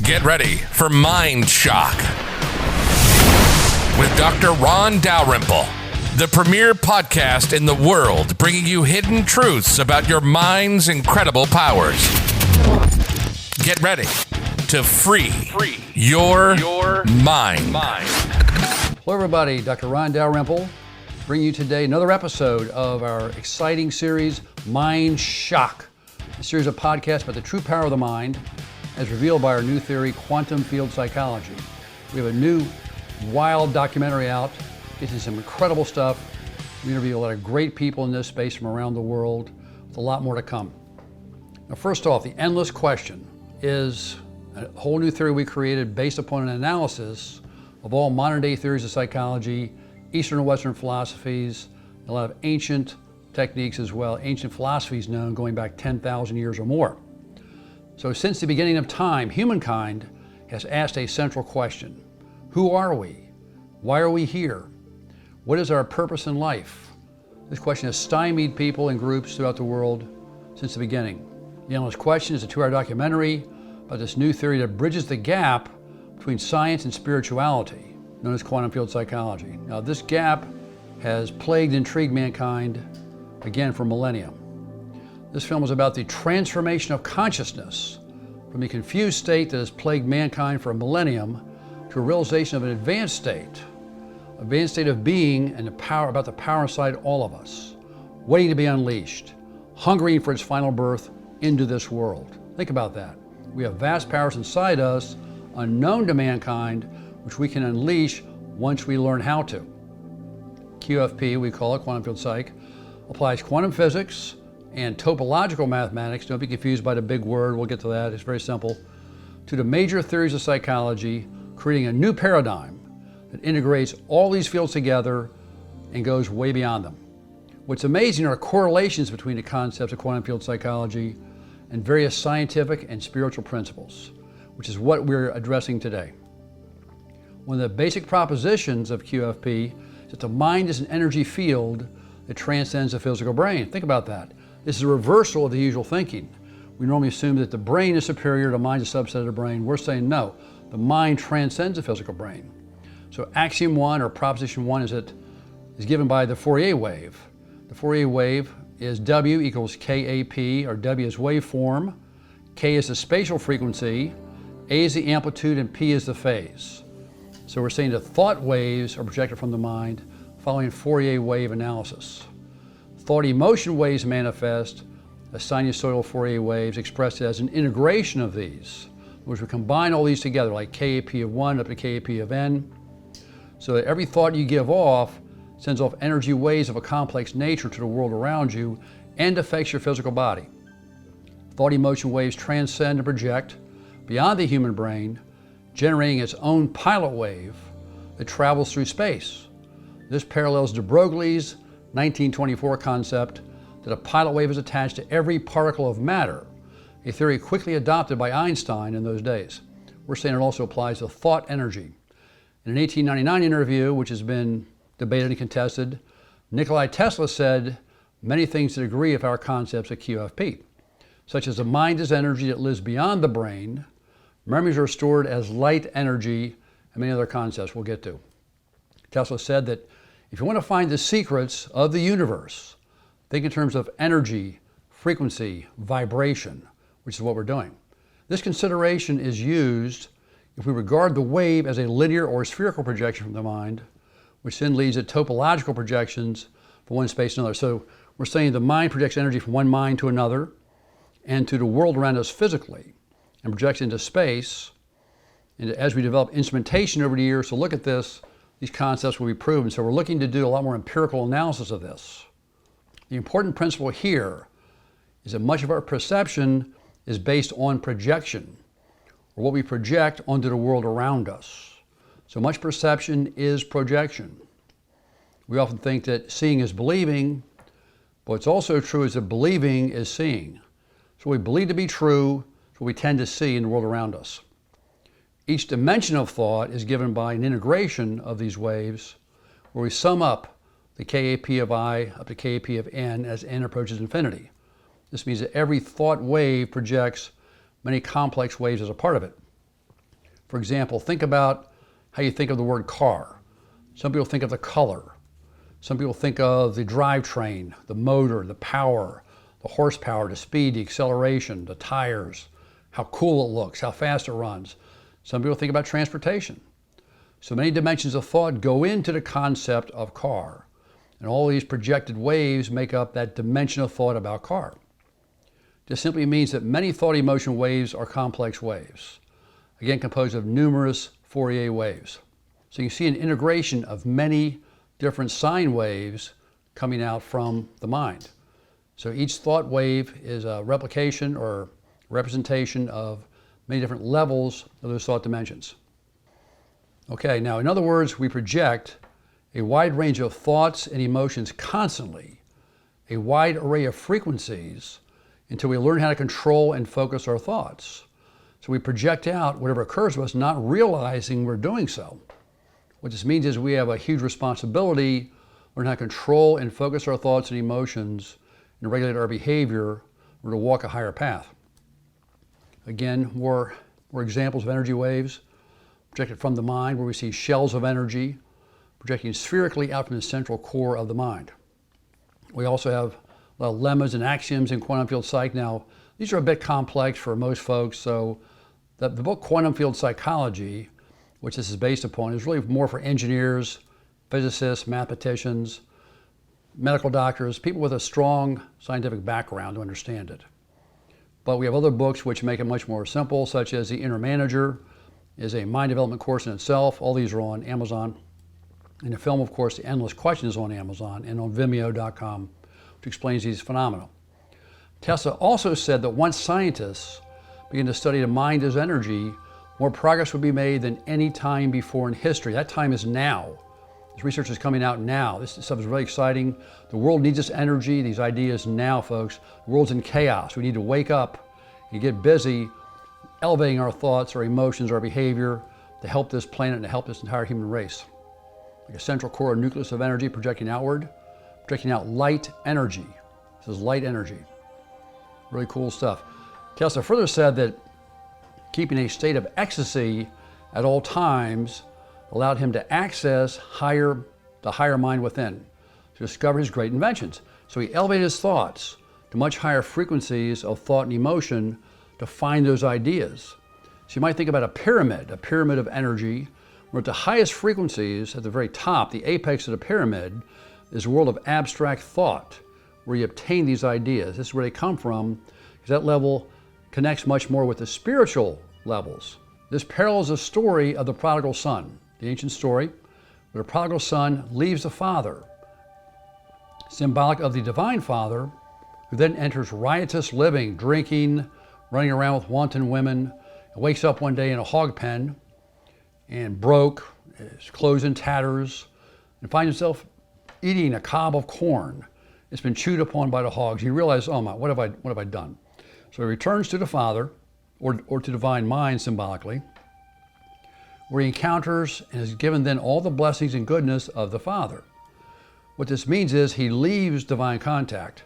Get ready for Mind Shock with Dr. Ron Dalrymple, the premier podcast in the world, bringing you hidden truths about your mind's incredible powers. Get ready to free your mind. Hello everybody, Dr. Ron Dalrymple, bringing you today another episode of our exciting series, Mind Shock, a series of podcasts about the true power of the mind as revealed by our new theory, quantum field psychology. We have a new wild documentary out. It's some incredible stuff. We interview a lot of great people in this space from around the world with a lot more to come. Now, first off, the endless question is a whole new theory we created based upon an analysis of all modern day theories of psychology, Eastern and Western philosophies, a lot of ancient techniques as well, ancient philosophies known going back 10,000 years or more. So since the beginning of time, humankind has asked a central question. Who are we? Why are we here? What is our purpose in life? This question has stymied people and groups throughout the world since the beginning. The endless question is a 2-hour documentary about this new theory that bridges the gap between science and spirituality, known as quantum field psychology. Now, this gap has plagued and intrigued mankind, again, for millennia. This film is about the transformation of consciousness from the confused state that has plagued mankind for a millennium to a realization of an advanced state of being and the power, about the power inside all of us, waiting to be unleashed, hungering for its final birth into this world. Think about that. We have vast powers inside us, unknown to mankind, which we can unleash once we learn how to. QFP, we call it, quantum field psych, applies quantum physics and topological mathematics, don't be confused by the big word, we'll get to that, it's very simple, to the major theories of psychology, creating a new paradigm that integrates all these fields together and goes way beyond them. What's amazing are correlations between the concepts of quantum field psychology and various scientific and spiritual principles, which is what we're addressing today. One of the basic propositions of QFP is that the mind is an energy field that transcends the physical brain. Think about that. This is a reversal of the usual thinking. We normally assume that the brain is superior, the mind is a subset of the brain. We're saying no, the mind transcends the physical brain. So axiom 1 or proposition 1 is given by the Fourier wave. The Fourier wave is W equals KAP, or W is waveform, K is the spatial frequency, A is the amplitude, and P is the phase. So we're saying that thought waves are projected from the mind following Fourier wave analysis. Thought emotion waves manifest as sinusoidal Fourier waves expressed as an integration of these, which we combine all these together like KAP of 1 up to KAP of n, so that every thought you give off sends off energy waves of a complex nature to the world around you and affects your physical body. Thought emotion waves transcend and project beyond the human brain, generating its own pilot wave that travels through space. This parallels de Broglie's 1924 concept that a pilot wave is attached to every particle of matter, a theory quickly adopted by Einstein in those days. We're saying it also applies to thought energy. In an 1899 interview, which has been debated and contested, Nikola Tesla said many things that agree with our concepts at QFP, such as the mind is energy that lives beyond the brain, memories are stored as light energy, and many other concepts we'll get to. Tesla said that if you want to find the secrets of the universe, think in terms of energy, frequency, vibration, which is what we're doing. This consideration is used if we regard the wave as a linear or spherical projection from the mind, which then leads to topological projections from one space to another. So we're saying the mind projects energy from one mind to another and to the world around us physically and projects into space. And as we develop instrumentation over the years to look at this, these concepts will be proven. So we're looking to do a lot more empirical analysis of this. The important principle here is that much of our perception is based on projection, or what we project onto the world around us. So much perception is projection. We often think that seeing is believing, but what's also true is that believing is seeing. So we believe to be true, so we tend to see in the world around us. Each dimension of thought is given by an integration of these waves, where we sum up the KAP of I up to KAP of n as n approaches infinity. This means that every thought wave projects many complex waves as a part of it. For example, think about how you think of the word car. Some people think of the color. Some people think of the drivetrain, the motor, the power, the horsepower, the speed, the acceleration, the tires, how cool it looks, how fast it runs. Some people think about transportation. So many dimensions of thought go into the concept of car. And all these projected waves make up that dimension of thought about car. This simply means that many thought emotion waves are complex waves, again composed of numerous Fourier waves. So you see an integration of many different sine waves coming out from the mind. So each thought wave is a replication or representation of many different levels of those thought dimensions. Okay, now in other words, we project a wide range of thoughts and emotions constantly, a wide array of frequencies, until we learn how to control and focus our thoughts. So we project out whatever occurs to us, not realizing we're doing so. What this means is we have a huge responsibility, learn how to control and focus our thoughts and emotions and regulate our behavior or to walk a higher path. Again, more examples of energy waves projected from the mind, where we see shells of energy projecting spherically out from the central core of the mind. We also have a lot of lemmas and axioms in quantum field psych. Now, these are a bit complex for most folks, so the book Quantum Field Psychology, which this is based upon, is really more for engineers, physicists, mathematicians, medical doctors, people with a strong scientific background to understand it. But we have other books which make it much more simple, such as The Inner Manager is a mind development course in itself. All these are on Amazon. And the film, of course, The Endless Question, is on Amazon and on Vimeo.com, which explains these phenomena. Tesla also said that once scientists begin to study the mind as energy, more progress would be made than any time before in history. That time is now. This research is coming out now. This stuff is really exciting. The world needs this energy, these ideas now, folks. The world's in chaos. We need to wake up and get busy elevating our thoughts, our emotions, our behavior to help this planet and to help this entire human race. Like a central core nucleus of energy projecting outward, projecting out light energy. This is light energy. Really cool stuff. Tesla further said that keeping a state of ecstasy at all times allowed him to access the higher mind within to discover his great inventions. So he elevated his thoughts to much higher frequencies of thought and emotion to find those ideas. So you might think about a pyramid of energy, where at the highest frequencies, at the very top, the apex of the pyramid, is a world of abstract thought, where you obtain these ideas. This is where they come from, because that level connects much more with the spiritual levels. This parallels the story of the prodigal son, the ancient story, where the prodigal son leaves the father, symbolic of the divine father, who then enters riotous living, drinking, running around with wanton women, and wakes up one day in a hog pen and broke, his clothes in tatters, and finds himself eating a cob of corn. It's been chewed upon by the hogs. He realizes, oh my, what have I done? So he returns to the Father, or to divine mind symbolically, where he encounters and is given then all the blessings and goodness of the Father. What this means is he leaves divine contact,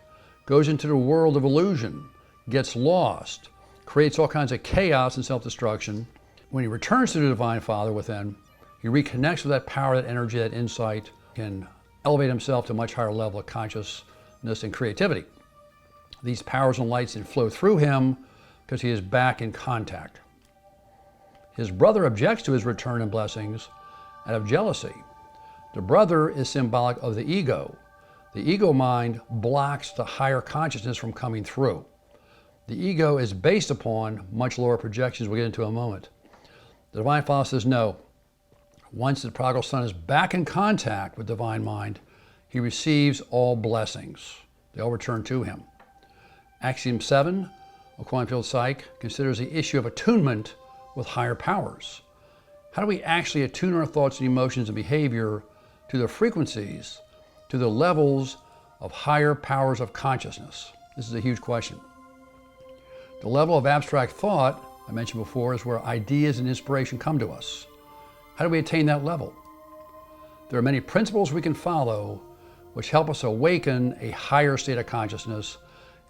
goes into the world of illusion, gets lost, creates all kinds of chaos and self-destruction. When he returns to the divine Father within, he reconnects with that power, that energy, that insight, can elevate himself to a much higher level of consciousness and creativity. These powers and lights then flow through him because he is back in contact. His brother objects to his return and blessings out of jealousy. The brother is symbolic of the ego. The ego mind blocks the higher consciousness from coming through. The ego is based upon much lower projections we'll get into in a moment. The divine Father says no. Once the prodigal son is back in contact with divine mind, he receives all blessings. They all return to him. Axiom 7 of Quantum Field Psych considers the issue of attunement with higher powers. How do we actually attune our thoughts and emotions and behavior to the frequencies, to the levels of higher powers of consciousness? This is a huge question. The level of abstract thought, I mentioned before, is where ideas and inspiration come to us. How do we attain that level? There are many principles we can follow which help us awaken a higher state of consciousness,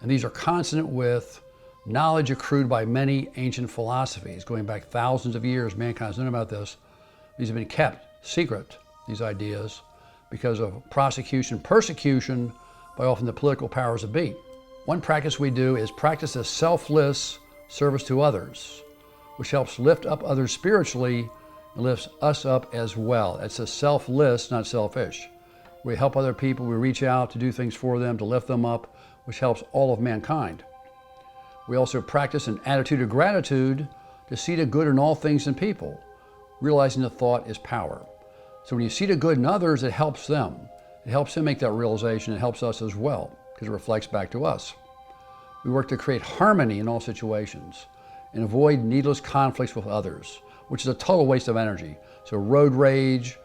and these are consonant with knowledge accrued by many ancient philosophies. Going back thousands of years, mankind has known about this. These have been kept secret, these ideas, because of prosecution, persecution by often the political powers that be. One practice we do is practice a selfless service to others, which helps lift up others spiritually and lifts us up as well. It's a selfless, not selfish. We help other people, we reach out to do things for them, to lift them up, which helps all of mankind. We also practice an attitude of gratitude to see the good in all things and people, realizing that thought is power. So when you see the good in others, it helps them. It helps them make that realization. It helps us as well, because it reflects back to us. We work to create harmony in all situations and avoid needless conflicts with others, which is a total waste of energy. So road rage,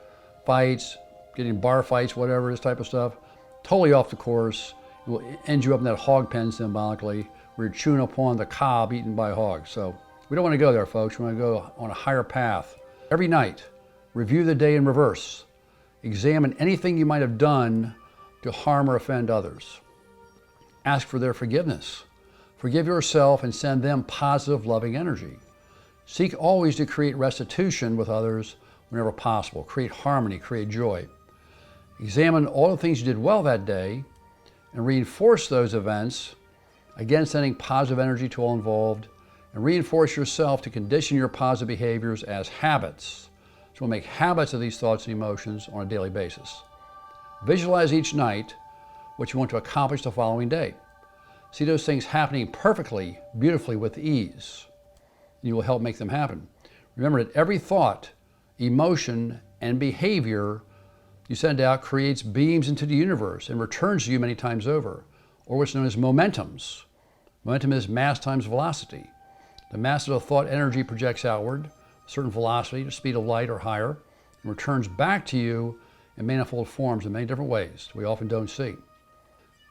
fights, getting bar fights, whatever, this type of stuff, totally off the course. It will end you up in that hog pen symbolically, where you're chewing upon the cob eaten by hogs. So we don't want to go there, folks. We want to go on a higher path. Every night, review the day in reverse. Examine anything you might have done to harm or offend others. Ask for their forgiveness. Forgive yourself and send them positive, loving energy. Seek always to create restitution with others whenever possible. Create harmony, create joy. Examine all the things you did well that day and reinforce those events, again sending positive energy to all involved, and reinforce yourself to condition your positive behaviors as habits. So we'll make habits of these thoughts and emotions on a daily basis. Visualize each night what you want to accomplish the following day. See those things happening perfectly, beautifully, with ease. You will help make them happen. Remember that every thought, emotion, and behavior you send out creates beams into the universe and returns to you many times over, or what's known as momentums. Momentum is mass times velocity. The mass of the thought energy projects outward, a certain velocity, the speed of light or higher, and returns back to you in manifold forms in many different ways we often don't see.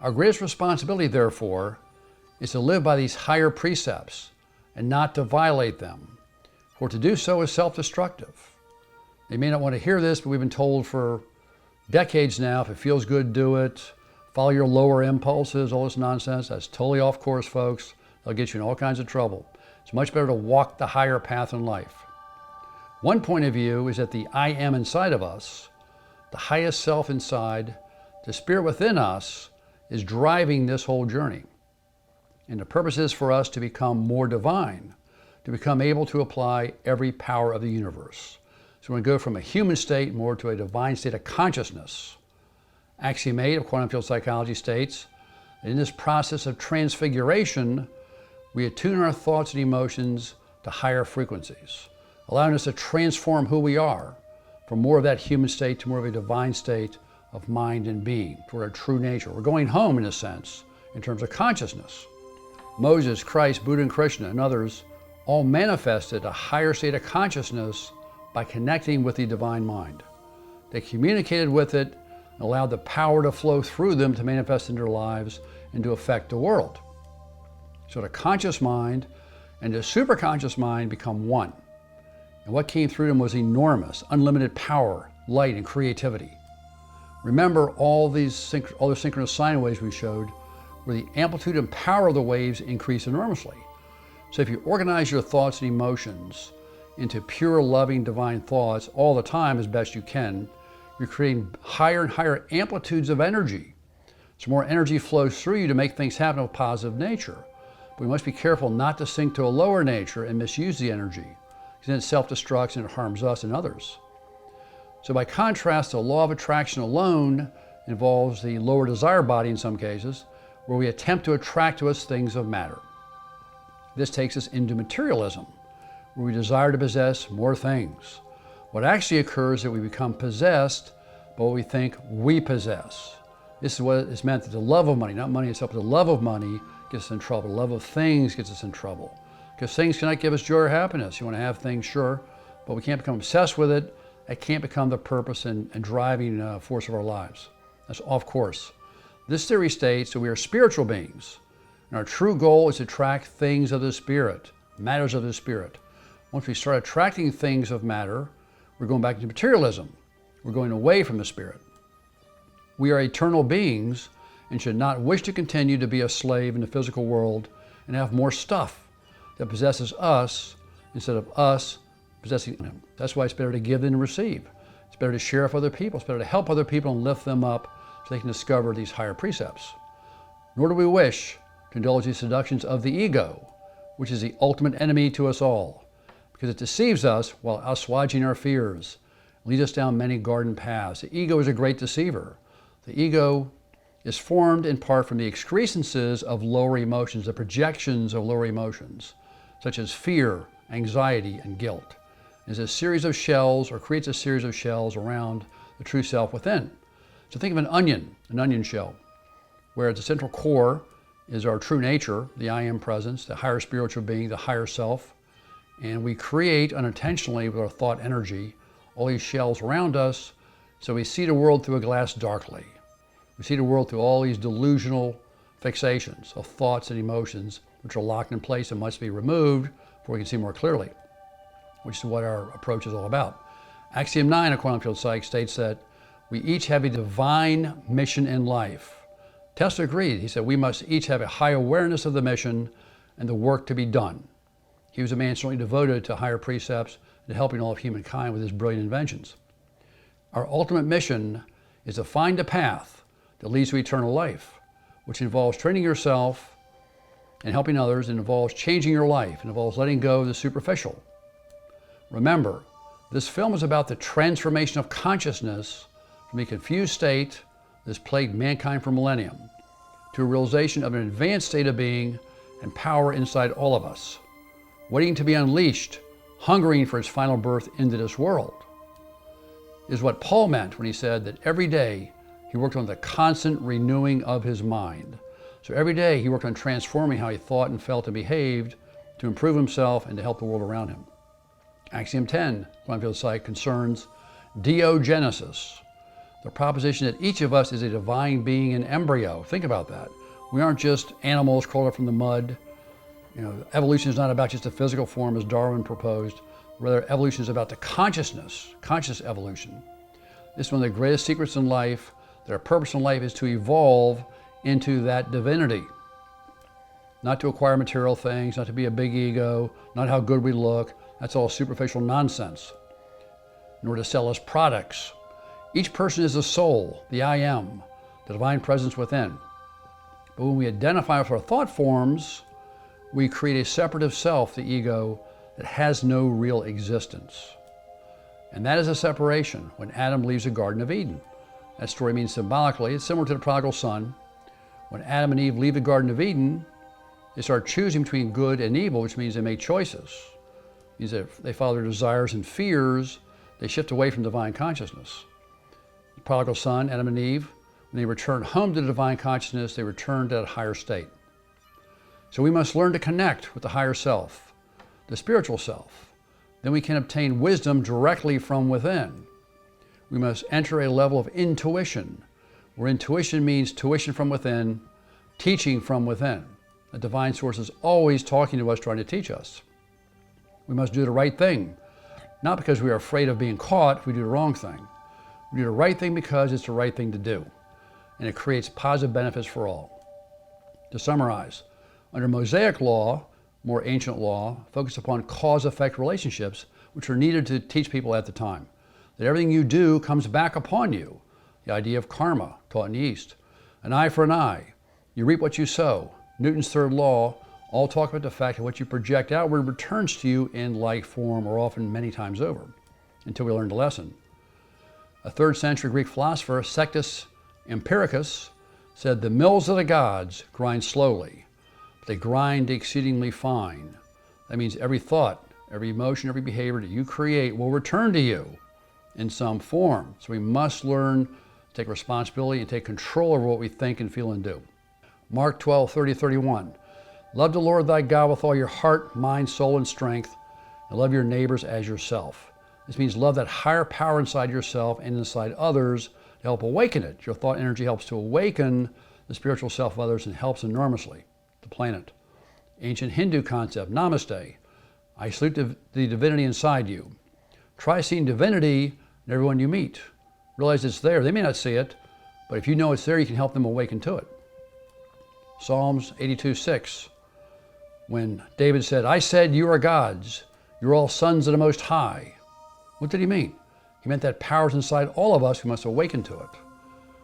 Our greatest responsibility, therefore, is to live by these higher precepts and not to violate them, for to do so is self-destructive. They may not want to hear this, but we've been told for decades now, if it feels good, do it. Follow your lower impulses, all this nonsense. That's totally off course, folks. They'll get you in all kinds of trouble. It's much better to walk the higher path in life. One point of view is that the I am inside of us, the highest self inside, the spirit within us, is driving this whole journey. And the purpose is for us to become more divine, to become able to apply every power of the universe. So we're going to go from a human state more to a divine state of consciousness. Axiom 8 of quantum field psychology states that in this process of transfiguration, we attune our thoughts and emotions to higher frequencies, allowing us to transform who we are from more of that human state to more of a divine state of mind and being, toward our true nature. We're going home, in a sense, in terms of consciousness. Moses, Christ, Buddha, and Krishna, and others all manifested a higher state of consciousness by connecting with the divine mind. They communicated with it and allowed the power to flow through them to manifest in their lives and to affect the world. So the conscious mind and the superconscious mind become one. And what came through them was enormous, unlimited power, light, and creativity. Remember all the synchronous sine waves we showed, where the amplitude and power of the waves increase enormously. So if you organize your thoughts and emotions into pure, loving, divine thoughts all the time as best you can, you're creating higher and higher amplitudes of energy. So more energy flows through you to make things happen of positive nature. But we must be careful not to sink to a lower nature and misuse the energy, because then it self-destructs and it harms us and others. So by contrast, the law of attraction alone involves the lower desire body in some cases, where we attempt to attract to us things of matter. This takes us into materialism, where we desire to possess more things. What actually occurs is that we become possessed by what we think we possess. This is what is meant that the love of money, not money itself, but the love of money gets us in trouble. The love of things gets us in trouble. Because things cannot give us joy or happiness. You want to have things, sure, but we can't become obsessed with it. It can't become the purpose and driving force of our lives. That's off course. This theory states that we are spiritual beings, and our true goal is to attract things of the spirit, matters of the spirit. Once we start attracting things of matter, we're going back into materialism. We're going away from the spirit. We are eternal beings and should not wish to continue to be a slave in the physical world and have more stuff that possesses us instead of us possessing him. That's why it's better to give than to receive. It's better to share with other people. It's better to help other people and lift them up so they can discover these higher precepts. Nor do we wish to indulge the seductions of the ego, which is the ultimate enemy to us all, because it deceives us while assuaging our fears, leads us down many garden paths. The ego is a great deceiver. The ego is formed in part from the excrescences of lower emotions, the projections of lower emotions, such as fear, anxiety, and guilt. It's a series of shells, or creates a series of shells around the true self within. So think of an onion shell, where at the central core is our true nature, the I am presence, the higher spiritual being, the higher self. And we create unintentionally with our thought energy all these shells around us, so we see the world through a glass darkly. We see the world through all these delusional fixations of thoughts and emotions which are locked in place and must be removed before we can see more clearly, which is what our approach is all about. Axiom 9 of Quantum Field Psych states that we each have a divine mission in life. Tesla agreed. He said we must each have a high awareness of the mission and the work to be done. He was a man certainly devoted to higher precepts and to helping all of humankind with his brilliant inventions. Our ultimate mission is to find a path that leads to eternal life, which involves training yourself and helping others. It involves changing your life. It involves letting go of the superficial. Remember, this film is about the transformation of consciousness from a confused state that's plagued mankind for millennium to a realization of an advanced state of being and power inside all of us, waiting to be unleashed, hungering for its final birth into this world. Is what Paul meant when he said that every day he worked on the constant renewing of his mind. So every day he worked on transforming how he thought and felt and behaved to improve himself and to help the world around him. Axiom 10, Quantum Field Psych, concerns diogenesis, the proposition that each of us is a divine being in embryo. Think about that. We aren't just animals crawled up from the mud. Evolution is not about just a physical form as Darwin proposed. Rather, evolution is about the conscious evolution. This is one of the greatest secrets in life, that our purpose in life is to evolve into that divinity. Not to acquire material things, not to be a big ego, not how good we look. That's all superficial nonsense. Nor to sell us products. Each person is a soul, the I am, the divine presence within. But when we identify with our thought forms, we create a separative self, the ego, that has no real existence. And that is a separation when Adam leaves the Garden of Eden. That story means symbolically, it's similar to the prodigal son. When Adam and Eve leave the Garden of Eden, they start choosing between good and evil, which means they make choices. It means that if they follow their desires and fears, they shift away from divine consciousness. The prodigal son, Adam and Eve, when they return home to the divine consciousness, they return to that higher state. So we must learn to connect with the higher self, the spiritual self. Then we can obtain wisdom directly from within. We must enter a level of intuition, where intuition means tuition from within, teaching from within. The divine source is always talking to us, trying to teach us. We must do the right thing, not because we are afraid of being caught if we do the wrong thing. We do the right thing because it's the right thing to do, and it creates positive benefits for all. To summarize, under Mosaic law, more ancient law, focused upon cause-effect relationships, which are needed to teach people at the time. That everything you do comes back upon you. The idea of karma, taught in the East. An eye for an eye. You reap what you sow. Newton's third law all talk about the fact that what you project outward returns to you in like form, or often many times over, until we learn the lesson. A 3rd century Greek philosopher, Sextus Empiricus, said, "The mills of the gods grind slowly, but they grind exceedingly fine." That means every thought, every emotion, every behavior that you create will return to you in some form. So we must learn to take responsibility and take control over what we think and feel and do. Mark 12:30-31. Love the Lord thy God with all your heart, mind, soul, and strength, and love your neighbors as yourself. This means love that higher power inside yourself and inside others to help awaken it. Your thought energy helps to awaken the spiritual self of others and helps enormously the planet. Ancient Hindu concept, namaste. I salute the divinity inside you. Try seeing divinity in everyone you meet. Realize it's there. They may not see it, but if you know it's there, you can help them awaken to it. Psalms 82:6. When David said, I said you are gods, you're all sons of the Most High. What did he mean? He meant that power is inside all of us who must awaken to it.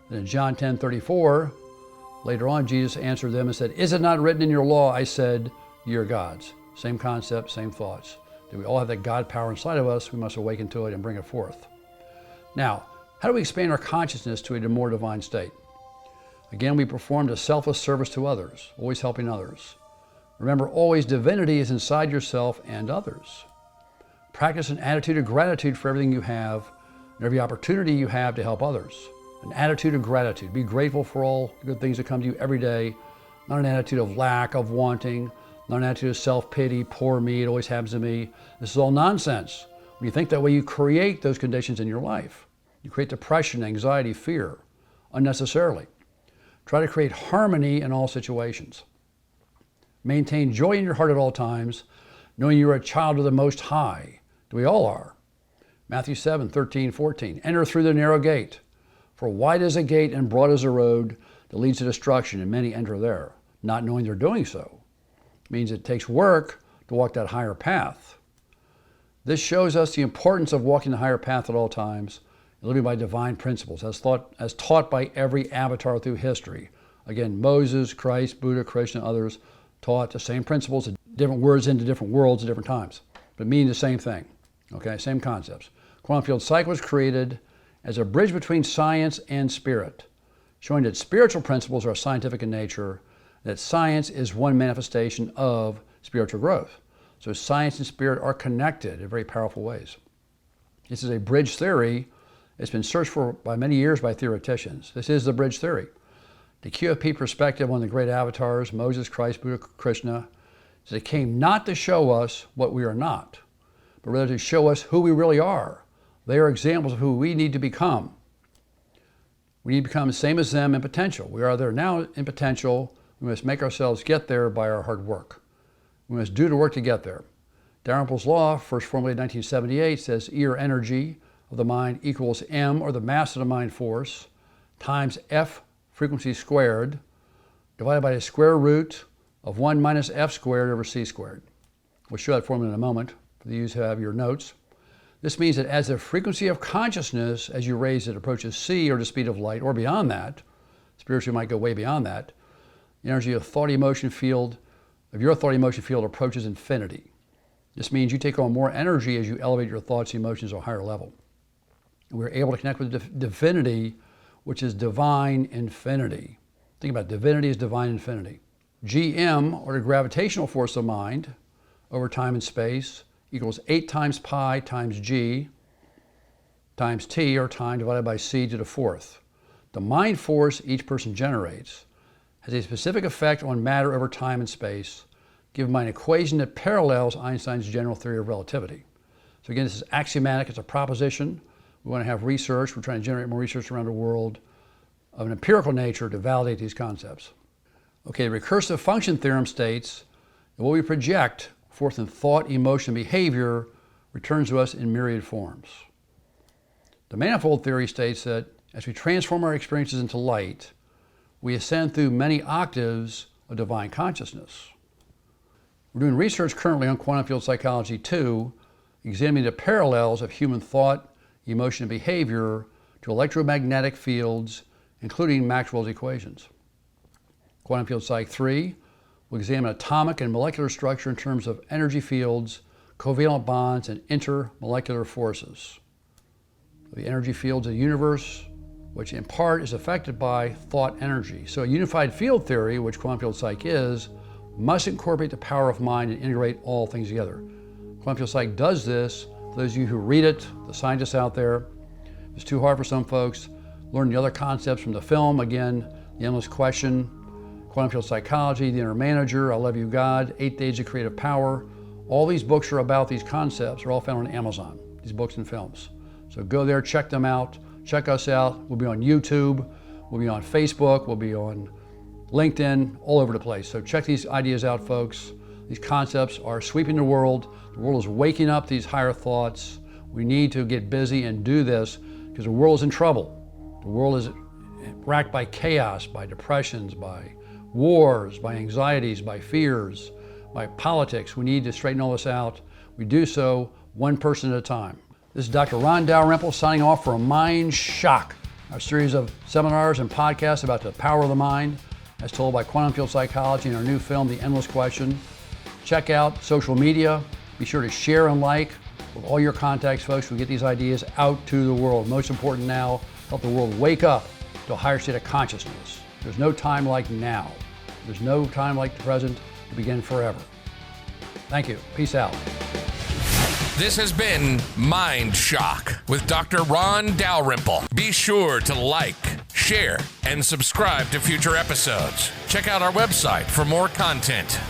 And in John 10:34, later on, Jesus answered them and said, is it not written in your law, I said, ye are gods? Same concept, same thoughts. That we all have that God power inside of us, we must awaken to it and bring it forth. Now, how do we expand our consciousness to a more divine state? Again, we perform a selfless service to others, always helping others. Remember, always divinity is inside yourself and others. Practice an attitude of gratitude for everything you have and every opportunity you have to help others. An attitude of gratitude. Be grateful for all the good things that come to you every day. Not an attitude of lack, of wanting, not an attitude of self-pity, poor me, it always happens to me. This is all nonsense. When you think that way, you create those conditions in your life. You create depression, anxiety, fear, unnecessarily. Try to create harmony in all situations. Maintain joy in your heart at all times, knowing you are a child of the Most High. We all are. Matthew 7:13-14. Enter through the narrow gate, for wide is a gate and broad is a road that leads to destruction, and many enter there, not knowing they're doing so. It means it takes work to walk that higher path. This shows us the importance of walking the higher path at all times, and living by divine principles, as taught by every avatar through history. Again, Moses, Christ, Buddha, Krishna, others taught the same principles, different words into different worlds at different times, but meaning the same thing, okay, same concepts. Quantum field psych was created as a bridge between science and spirit, showing that spiritual principles are scientific in nature, that science is one manifestation of spiritual growth. So science and spirit are connected in very powerful ways. This is a bridge theory. It's been searched for by many years by theoreticians. This is the bridge theory. The QFP perspective on the great avatars, Moses, Christ, Buddha, Krishna, is that it came not to show us what we are not, but rather to show us who we really are. They are examples of who we need to become. We need to become the same as them in potential. We are there now in potential. We must make ourselves get there by our hard work. We must do the work to get there. Dalrymple's law, first formulated in 1978, says E, or energy of the mind, equals M, or the mass of the mind force, times F frequency squared, divided by the square root of 1 minus F squared over C squared. We'll show that formula in a moment for those who have your notes. This means that as the frequency of consciousness, as you raise it, approaches C, or the speed of light, or beyond that, spiritually might go way beyond that, the energy of thought emotion field, of your thought emotion field approaches infinity. This means you take on more energy as you elevate your thoughts and emotions to a higher level. And we're able to connect with divinity, which is divine infinity. Think about it. Divinity is divine infinity. GM, or the gravitational force of mind, over time and space, equals 8 times pi times G times T, or time divided by C to the fourth. The mind force each person generates has a specific effect on matter over time and space, given by an equation that parallels Einstein's general theory of relativity. So again, this is axiomatic, it's a proposition. We want to have research, we're trying to generate more research around the world of an empirical nature to validate these concepts. Okay, the recursive function theorem states that what we project forth in thought, emotion, and behavior returns to us in myriad forms. The manifold theory states that as we transform our experiences into light, we ascend through many octaves of divine consciousness. We're doing research currently on quantum field psychology 2, examining the parallels of human thought, emotion, and behavior to electromagnetic fields, including Maxwell's equations. Quantum field psych 3 will examine atomic and molecular structure in terms of energy fields, covalent bonds, and intermolecular forces. The energy fields of the universe, which in part is affected by thought energy. So a unified field theory, which quantum field psych is, must incorporate the power of mind and integrate all things together. Quantum field psych does this. For those of you who read it, the scientists out there, it's too hard for some folks. Learn the other concepts from the film. Again, The Endless Question, Quantum Field Psychology, The Inner Manager, I Love You God, 8 Days of Creative Power. All these books are about these concepts. They're all found on Amazon, these books and films. So go there, check them out. Check us out. We'll be on YouTube. We'll be on Facebook. We'll be on LinkedIn, all over the place. So check these ideas out, folks. These concepts are sweeping the world. The world is waking up these higher thoughts. We need to get busy and do this because the world is in trouble. The world is racked by chaos, by depressions, by wars, by anxieties, by fears, by politics. We need to straighten all this out. We do so one person at a time. This is Dr. Ron Dalrymple signing off for a Mind Shock, our series of seminars and podcasts about the power of the mind, as told by quantum field psychology in our new film, The Endless Question. Check out social media. Be sure to share and like with all your contacts, folks. We get these ideas out to the world. Most important now, help the world wake up to a higher state of consciousness. There's no time like now. There's no time like the present to begin forever. Thank you. Peace out. This has been Mind Shock with Dr. Ron Dalrymple. Be sure to like, share, and subscribe to future episodes. Check out our website for more content.